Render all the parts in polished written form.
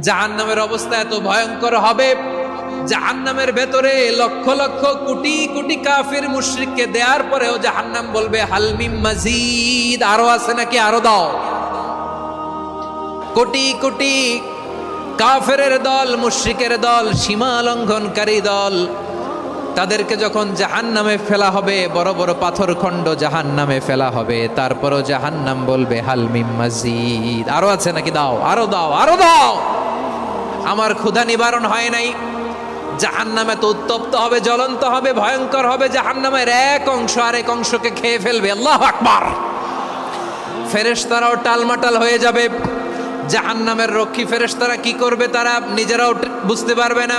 জাহান্নামের অবস্থা এত ভয়ঙ্কর হবে, জাহান্নামের ভেতরে লক্ষ লক্ষ কোটি কোটি কাফির মুশরিককে দেওয়ার পরেও জাহান্নাম বলবে হাল মিন মাজিদ, আরো আছে নাকি, আরো দাও। কোটি কোটি কাফেরের দল, মুশরিকের দল, সীমা লঙ্ঘনকারী দল, তাদেরকে যখন জাহান্নামে ফেলা হবে, বড় বড় পাথর খণ্ড জাহান্নামে ফেলা হবে, তারপরও জাহান্নাম বলবে হাল মিন মাজিদ, আরো আছে নাকি, দাও, আরো দাও, আরো দাও। আমার ক্ষুধা নিবারণ হয় নাই। জাহান্নামে তো উত্তপ্ত হবে, জ্বলন্ত হবে, ভয়ঙ্কর হবে। জাহান্নামের এক অংশ আরেক অংশকে খেয়ে ফেলবে। আল্লাহু আকবার। ফেরেশতারাও টালমাটাল হয়ে যাবে। জাহান্নামের রক্ষী ফেরেশতারা কি করবে তারা নিজেরাও বুঝতে পারবে না।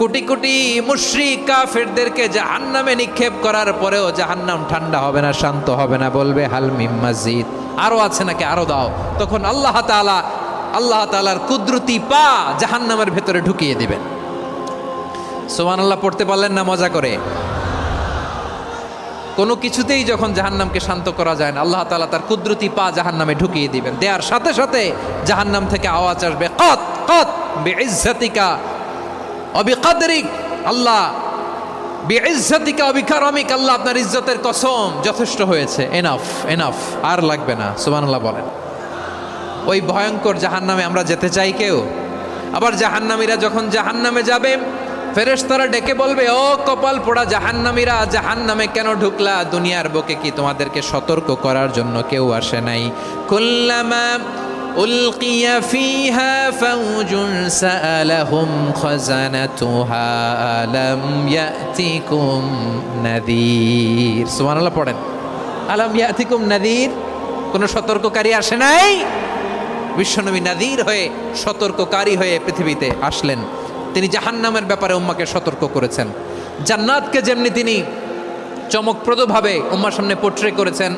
কোটি কোটি মুশরিক কাফেরদেরকে জাহান্নামে নিক্ষেপ করার পরেও জাহান্নাম ঠান্ডা হবে না, শান্ত হবে না, বলবে হাল মিন মাজিদ, আরো আছে নাকি, আরো দাও। তখন আল্লাহ তাআলার কুদরতি পা জাহান্নামের ভেতরে ঢুকিয়ে দিবেন। সুবহানাল্লাহ পড়তে পারলেন না মজা করে? কোনো কিছুতেই যখন জাহান্নামকে শান্ত করা যায় না, আল্লাহ তাআলা তার কুদরতি পা জাহান্নামে ঢুকিয়ে দিবেন। দেওয়ার সাথে সাথে জাহান্নাম থেকে আওয়াজ আসবে, কত কত বিইজ্জাতিকা ওয়া বিকদরিক, আল্লাহ বিইজ্জাতিকা ওয়া বিকারমিক, আল্লাহ আপনার ইজ্জতের কসম, যথেষ্ট হয়েছে, এনাফ এনাফ, আর লাগবে না। সুবহানাল্লাহ বলেন। ওই ভয়ঙ্কর জাহান্নামে আমরা যেতে চাই কেউ? আবার জাহান্নামীরা যখন জাহান্নামে যাবে, ফেরেশতারা ডেকে বলবে, ও কপাল পোড়া জাহান্নামীরা, জাহান্নামে কেন ঢুকলা? দুনিয়ার বুকে কি তোমাদেরকে সতর্ক করার জন্য কেউ আসে নাই? কুল্লামা উলকিয়া ফিহা ফাউজুন সাআলাহুম খাজানাতুহা আলাম ইয়াতিকুম নাযীর। সুবহানাল্লাহ পড়েন। আলাম ইয়াতিকুম নাযীর, কোন সতর্ককারী আসে নাই? বিশ্বনবী নাযীর হয়ে, সতর্ককারী হয়ে পৃথিবীতে আসলেন। তিনি জাহান্নামের ব্যাপারে উম্মাকে সতর্ক করেছেন। জান্নাতকে যেমনি তিনি চমকপ্রদভাবে উম্মার সামনে পোট্রে করেছেন,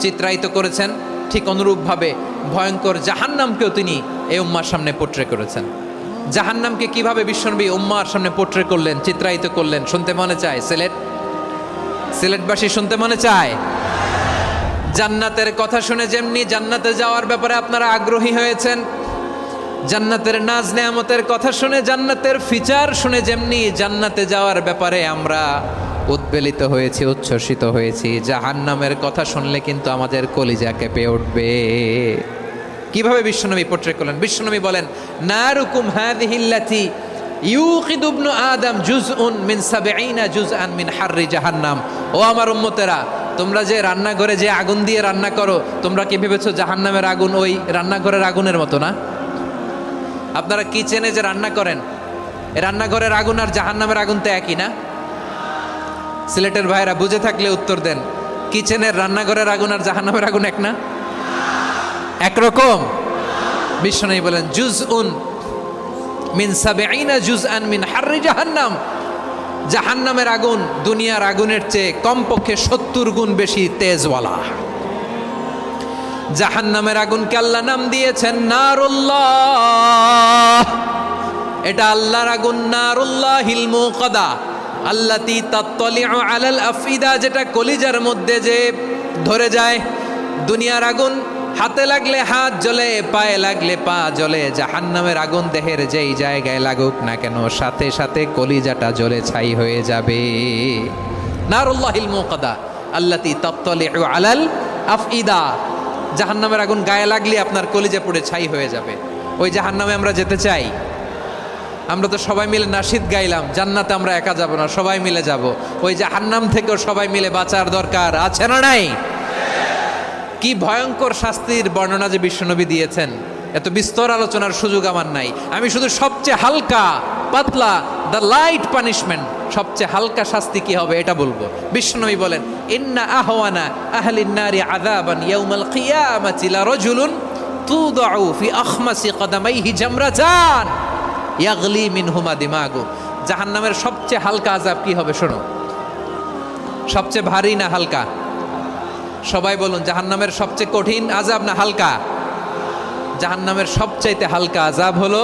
চিত্রায়িত করেছেন, ঠিক অনুরূপভাবে ভয়ঙ্কর জাহান্নামকেও তিনি এই উম্মার সামনে পোট্রে করেছেন। জাহান্নামকে কিভাবে বিশ্বনবী উম্মার সামনে পোট্রে করলেন, চিত্রায়িত করলেন, শুনতে মনে চায়? সিলেটবাসী শুনতে মনে চায়? জান্নাতের কথা শুনে যেমনি জান্নাতে যাওয়ার ব্যাপারে আপনারা আগ্রহী হয়েছেন, জান্নাতের নাজ নেয়ামতের কথা শুনে, জান্নাতের ফিচার শুনে যেমনি জান্নাতে যাওয়ার ব্যাপারে আমরা উদ্বেলিত হয়েছি, উচ্ছ্বসিত হয়েছি, জাহান্নামের কথা শুনলে কিন্তু আমাদের কলিজা কেঁপে উঠবে। কিভাবে বিশ্বনবী পোট্রে করলেন? বিশ্বনবী বলেন, নারুকুম হাযিহিল্লাতী ইউকিদু ইবনু আদম জুজউন মিন ৭০ জুজআন মিন হাররি জাহান্নাম। ও আমার উম্মতেরা, তোমরা যে রান্নাঘরে যে আগুন দিয়ে রান্না করো, তোমরা কি ভেবেছো জাহান্নামের আগুন ওই রান্নাঘরের আগুনের মতো না? আপনারা কিচেনে যে রান্না করেন, এই রান্নাঘরের আগুন আর জাহান্নামের আগুন তো একই না? সিলেটের ভাইরা বুঝে থাকলে উত্তর দেন। কিচেনের রান্নাঘরের আগুন আর জাহান্নামের আগুন এক না? একরকম? বিশ্বনবী বলেন, জুজউন মিন ৭০ জুজআন মিন হাররি জাহান্নাম। জাহান্নামের আগুন দুনিয়ার আগুনের চেয়ে কমপক্ষে ৭০ গুণ বেশি তেজওয়ালা। জাহান্নামের আগুনকে আল্লাহ নাম দিয়েছেন নারুল্লাহ। এটা আল্লাহর আগুন, নারুল্লাহিল মুকাদা আল্লাতী তাত্তালিউ আলাল আফইদা, যেটা কলিজার মধ্যে যে ধরে যায়। দুনিয়ার আগুন হাতে লাগলে হাত জ্বলে, পায়ে লাগলে পা জ্বলে। জাহান্নামের আগুন দেহের যেই জায়গায় লাগুক না কেন, সাথে সাথে কলিজাটা জ্বলে ছাই হয়ে যাবে। নারুল্লাহিল মুকাদা আল্লাতী তাত্তালিউ আলাল আফইদা। জাহান্নামের আগুন গায়ে লাগলে আপনার কলিজা পুড়ে ছাই হয়ে যাবে। ওই জাহান্নামে আমরা যেতে চাই? আমরা তো সবাই মিলে নাশিদ গাইলাম, জান্নাতে আমরা একা যাব না, সবাই মিলে যাব। ওই জাহান্নাম থেকেও সবাই মিলে বাঁচার দরকার আছে না নাই? কি ভয়ঙ্কর শাস্তির বর্ণনা যে বিশ্বনবী দিয়েছেন, এত বিস্তর আলোচনার সুযোগ আমার নাই। আমি শুধু সবচেয়ে হালকা পাতলা, দ্য লাইট পানিশমেন্ট, সবচেয়ে হালকা শাস্তি কি হবে এটা বলবো। বিশ্বনবী বলেন, ইন্না আহওয়ানা আহলিন নারি আযাবান ইয়াউমাল কিয়ামাতি লারাজুলুন তুদাউ ফি আখমাসি কদামাইহি জামরাতান ইয়াগলি মিনহুমা দিমাগু। জাহান্নামের সবচেয়ে হালকা আযাব কি হবে শোনো। সবচেয়ে ভারী না হালকা? সবাই বলুন, জাহান্নামের সবচেয়ে কঠিন আযাব না হালকা? জাহান্নামের সবচাইতে হালকা আযাব হলো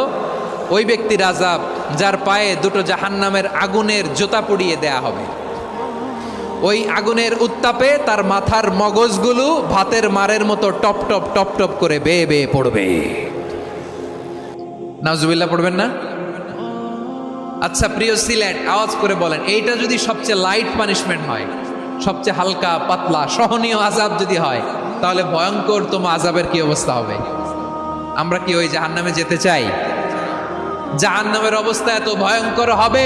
ওই ব্যক্তির আযাব যার পায়ে দুটো জাহান্নামের আগুনের জুতা পুড়িয়ে দেয়া হবে। ওই আগুনের উত্তাপে তার মাথার মগজগুলো ভাতের মারের মতো টপ টপ টপ টপ করে বেয়ে বেয়ে পড়বে। নাউজুবিল্লাহ পড়বেন না? আচ্ছা প্রিয় সিলেট, আওয়াজ করে বলেন, এইটা যদি সবচেয়ে লাইট পানিশমেন্ট হয়, সবচেয়ে হালকা পাতলা সহনীয় আযাব যদি হয়, তাহলে ভয়ঙ্কর তোমার আযাবের কি অবস্থা হবে? আমরা কি ওই জাহান্নামে যেতে চাই? জাহান্নামের অবস্থা এত ভয়ঙ্কর হবে,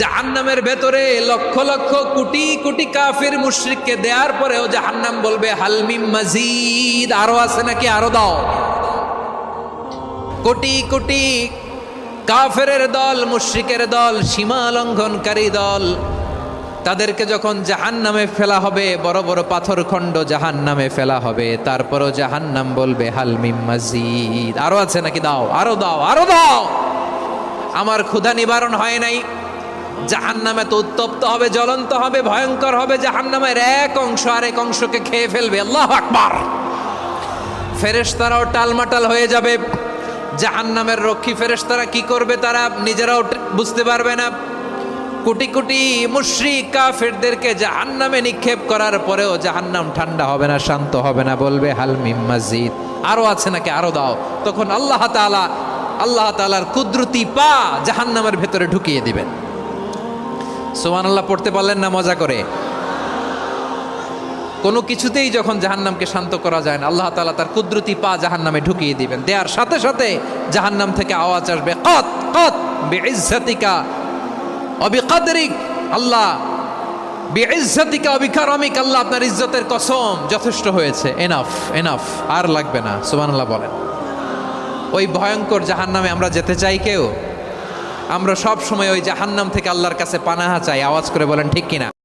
জাহান্নামের ভেতরে লক্ষ লক্ষ কোটি কোটি কাফির মুশরিককে দেওয়ার পরেও জাহান্নাম বলবে হাল মিম মাজিদ, আরো আছে নাকি, আরো দাও। কোটি কোটি কাফেরের দল, মুশরিকের দল, সীমা লঙ্ঘনকারী দল, তাদেরকে যখন জাহান্নামে ফেলা হবে, বড় বড় পাথর খণ্ড জাহান্নামে ফেলা হবে, তারপরও জাহান্নাম বলবে হাল মিম মাজিদ, আরো আছে নাকি, দাও, আরো দাও, আরো দাও। আমার ক্ষুধা নিবারণ হয় নাই। জাহান্নামে তো উত্তপ্ত হবে, জ্বলন্ত হবে, ভয়ঙ্কর হবে। জাহান্নামের এক অংশ আরেক অংশকে খেয়ে ফেলবে। আল্লাহু আকবার। ফেরেশতারাও টালমাটাল হয়ে যাবে। জাহান্নামের রক্ষী ফেরেশতারা কি করবে তারা নিজেরাও বুঝতে পারবে না। কোটি কোটি মুশরিক কাফেরদেরকে জাহান্নামে নিক্ষেপ করার পরেও জাহান্নাম ঠান্ডা হবে না, শান্ত হবে না, বলবে হাল মিম মাজিদ, আরো আছে নাকি, আরো দাও। তখন আল্লাহ তাআলার কুদরতি পা জাহান্নামের ভেতরে ঢুকিয়ে দিবেন। সুবহানাল্লাহ পড়তে পারলেন না মজা করে? কোনো কিছুতেই যখন জাহান্নামকে শান্ত করা যায় না, আল্লাহ তাআলা তার কুদরতি পা জাহান্নামে ঢুকিয়ে দিবেন। দেওয়ার সাথে সাথে জাহান্নাম থেকে আওয়াজ আসবে, কত কত বিইজ্জাতিকা ওয়া বিকদরিক, আল্লাহ বিইজ্জাতিকা ওয়া বিকারামিক, আল্লাহ আপনার ইজ্জতের কসম, যথেষ্ট হয়েছে, এনাফ এনাফ, আর লাগবে না। সুবহানাল্লাহ বলেন। ওই ভয়ঙ্কর জাহান্নামে আমরা যেতে চাই কেউ? আমরা সব সময় ওই জাহান্নাম থেকে আল্লাহর কাছে পানাহা চাই। আওয়াজ করে বলেন ঠিক কিনা?